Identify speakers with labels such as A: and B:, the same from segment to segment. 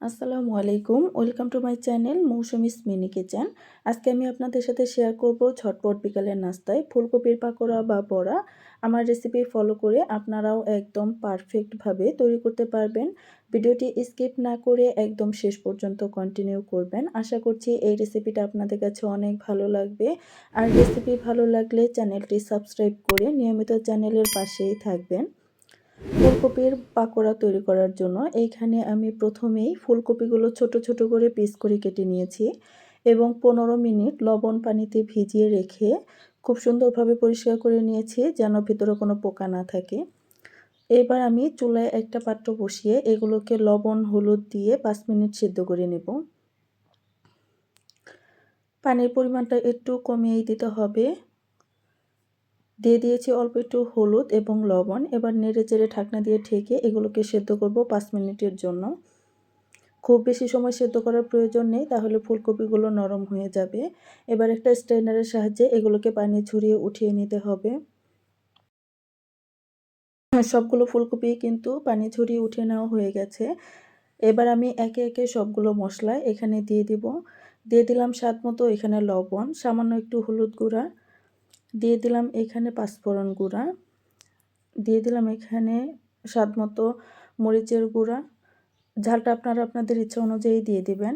A: আসসালামু আলাইকুম, welcome to my channel Mousumi's mini kitchen. আজকে আমি আপনাদের সাথে শেয়ার করব ঝটপট বিকালের নাস্তায় ফুলকপির পাকোড়া বা বড়া। আমার রেসিপি ফলো করে আপনারাও একদম পারফেক্টভাবে তৈরি করতে পারবেন। ভিডিওটি স্কিপ না করে একদম শেষ পর্যন্ত কন্টিনিউ করবেন। আশা করছি এই রেসিপিটা আপনাদের কাছে অনেক ভালো লাগবে। আর রেসিপি ভালো লাগলে চ্যানেলটি সাবস্ক্রাইব করে নিয়মিত চ্যানেলের পাশেই থাকবেন। ফুলকপির পাকোড়া তৈরি করার জন্য এইখানে আমি প্রথমেই ফুলকপিগুলো ছোট ছোট করে পিস করে কেটে নিয়েছি এবং 15 মিনিট লবণ পানিতে ভিজিয়ে রেখে খুব সুন্দরভাবে পরিষ্কার করে নিয়েছি যেন ভিতরে কোনো পোকা না থাকে। এবার আমি চুলায় একটা পাত্র বসিয়ে এগুলোকে লবণ হলুদ দিয়ে 5 মিনিট সিদ্ধ করে নেব। পানির পরিমাণটা একটু কমিয়ে দিতে হবে। দিয়ে দিয়েছি অল্প একটু হলুদ এবং লবণ। এবার নেড়েচেড়ে ঢাকনা দিয়ে ঢেকে এগুলোকে সেদ্ধ করব 5 মিনিটের জন্য। খুব বেশি সময় সেদ্ধ করার প্রয়োজন নেই, তাহলে ফুলকপিগুলো নরম হয়ে যাবে। এবার একটা স্ট্রেনারের সাহায্যে এগুলোকে পানি ঝরিয়ে উঠিয়ে নিতে হবে। সবগুলো ফুলকপি কিন্তু পানি ঝরিয়ে উঠিয়ে নেওয়া হয়ে গেছে। এবার আমি একে একে সবগুলো মশলা এখানে দিয়ে দিব। দিয়ে দিলাম স্বাদ মতো এখানে লবণ, সামান্য একটু হলুদ গুঁড়া, দিয়ে দিলাম এখানে পাঁচফোড়ন গুঁড়া, দিয়ে দিলাম এখানে স্বাদমতো মরিচের গুঁড়া। ঝালটা আপনারা আপনাদের ইচ্ছা অনুযায়ী দিয়ে দিবেন।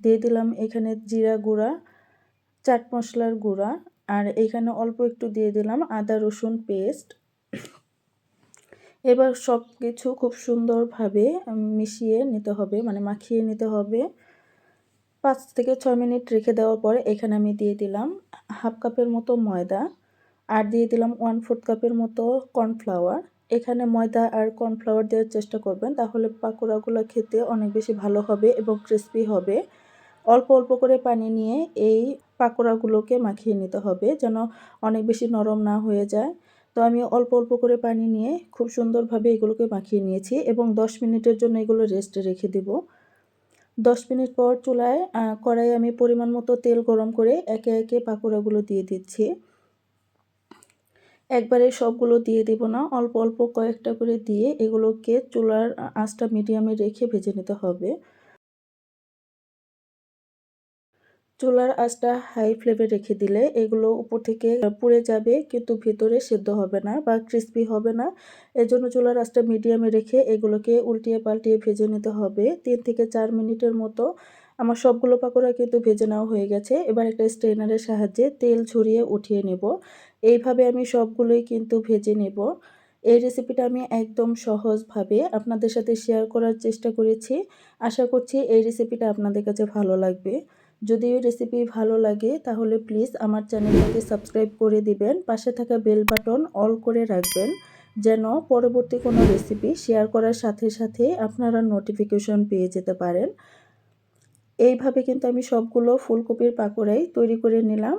A: দিয়ে দিলাম এখানে জিরা গুঁড়া, চাট মশলার গুঁড়া, আর এখানে অল্প একটু দিয়ে দিলাম আদা রসুন পেস্ট। এবার সব কিছু খুব সুন্দরভাবে মিশিয়ে নিতে হবে, মানে মাখিয়ে নিতে হবে। 5 থেকে 6 মিনিট রেখে দেওয়ার পরে এখানে আমি দিয়ে দিলাম হাফ কাপের মতো ময়দা, আর দিয়ে দিলাম 1/4 কাপের মতো কর্নফ্লাওয়ার। এখানে ময়দা আর কর্নফ্লাওয়ার দেওয়ার চেষ্টা করবেন, তাহলে পাকোড়াগুলো খেতে অনেক বেশি ভালো হবে এবং ক্রিস্পি হবে। অল্প অল্প করে পানি নিয়ে এই পাকোড়াগুলোকে মাখিয়ে নিতে হবে যেন অনেক বেশি নরম না হয়ে যায়। তো আমি অল্প অল্প করে পানি নিয়ে খুব সুন্দরভাবে এগুলোকে মাখিয়ে নিয়েছি এবং 10 মিনিটের জন্য এগুলো রেস্টে রেখে দেব। 10 মিনিট পর চুলায় কড়াইয়ে আমি পরিমাণ মতো তেল গরম করে একে একে পাকোড়াগুলো দিয়ে দিচ্ছি। একবারে সবগুলো দিয়ে দেব না, অল্প অল্প কয়েকটা করে দিয়ে এগুলোকে চুলার আঁচটা মিডিয়ামে রেখে ভেজে নিতে হবে। চুলার আঁচটা হাই ফ্লেমে রেখে দিলে এগুলো উপর থেকে পুড়ে যাবে, কিন্তু ভিতরে সেদ্ধ হবে না বা ক্রিস্পি হবে না। এজন্য চুলার আঁচটা মিডিয়ামে রেখে এগুলোকে উল্টিয়ে পাল্টিয়ে ভেজে নিতে হবে 3 থেকে 4 মিনিটের মতো। আমার সবগুলো পাকোড়া কিন্তু ভেজে নেওয়া হয়ে গেছে। এবার একটা স্ট্রেনারের সাহায্যে তেল ঝরিয়ে উঠিয়ে নেব। এইভাবে আমি সবগুলোই কিন্তু ভেজে নেব। এই রেসিপিটা আমি একদম সহজভাবে আপনাদের সাথে শেয়ার করার চেষ্টা করেছি। আশা করছি এই রেসিপিটা আপনাদের কাছে ভালো লাগবে। যদি এই রেসিপি ভালো লাগে তাহলে প্লিজ আমার চ্যানেলটাকে সাবস্ক্রাইব করে দিবেন। পাশে থাকা বেল বাটন অল করে রাখবেন যেন পরবর্তী কোনো রেসিপি শেয়ার করার সাথে সাথে আপনারা নোটিফিকেশন পেয়ে যেতে পারেন। এইভাবে কিন্তু আমি সবগুলো ফুলকপির পাকোড়াই তৈরি করে নিলাম।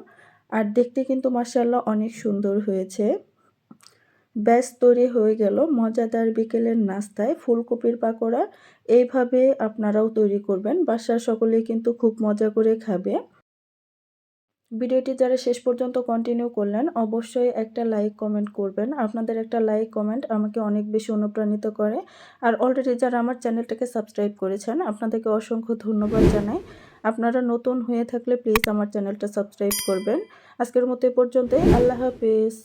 A: আর দেখতে কিন্তু মাশাআল্লাহ অনেক সুন্দর হয়েছে। ব্যাস তৈরি হয়ে গেল মজাদার বিকেলের নাস্তায় ফুলকপির পাকোড়া। এইভাবে আপনারাও তৈরি করবেন, বাসার সকলেই কিন্তু খুব মজা করে খাবে। ভিডিওটি যারা শেষ পর্যন্ত কন্টিনিউ করলেন অবশ্যই একটা লাইক কমেন্ট করবেন। আপনাদের একটা লাইক কমেন্ট আমাকে অনেক বেশি অনুপ্রাণিত করে। আর অলরেডি যারা আমার চ্যানেলটাকে সাবস্ক্রাইব করেছেন আপনাদেরকে অসংখ্য ধন্যবাদ জানাই। আপনারা নতুন হয়ে থাকলে প্লিজ আমার চ্যানেলটা সাবস্ক্রাইব করবেন। আজকের মতো এ পর্যন্তই। আল্লাহ হাফেজ।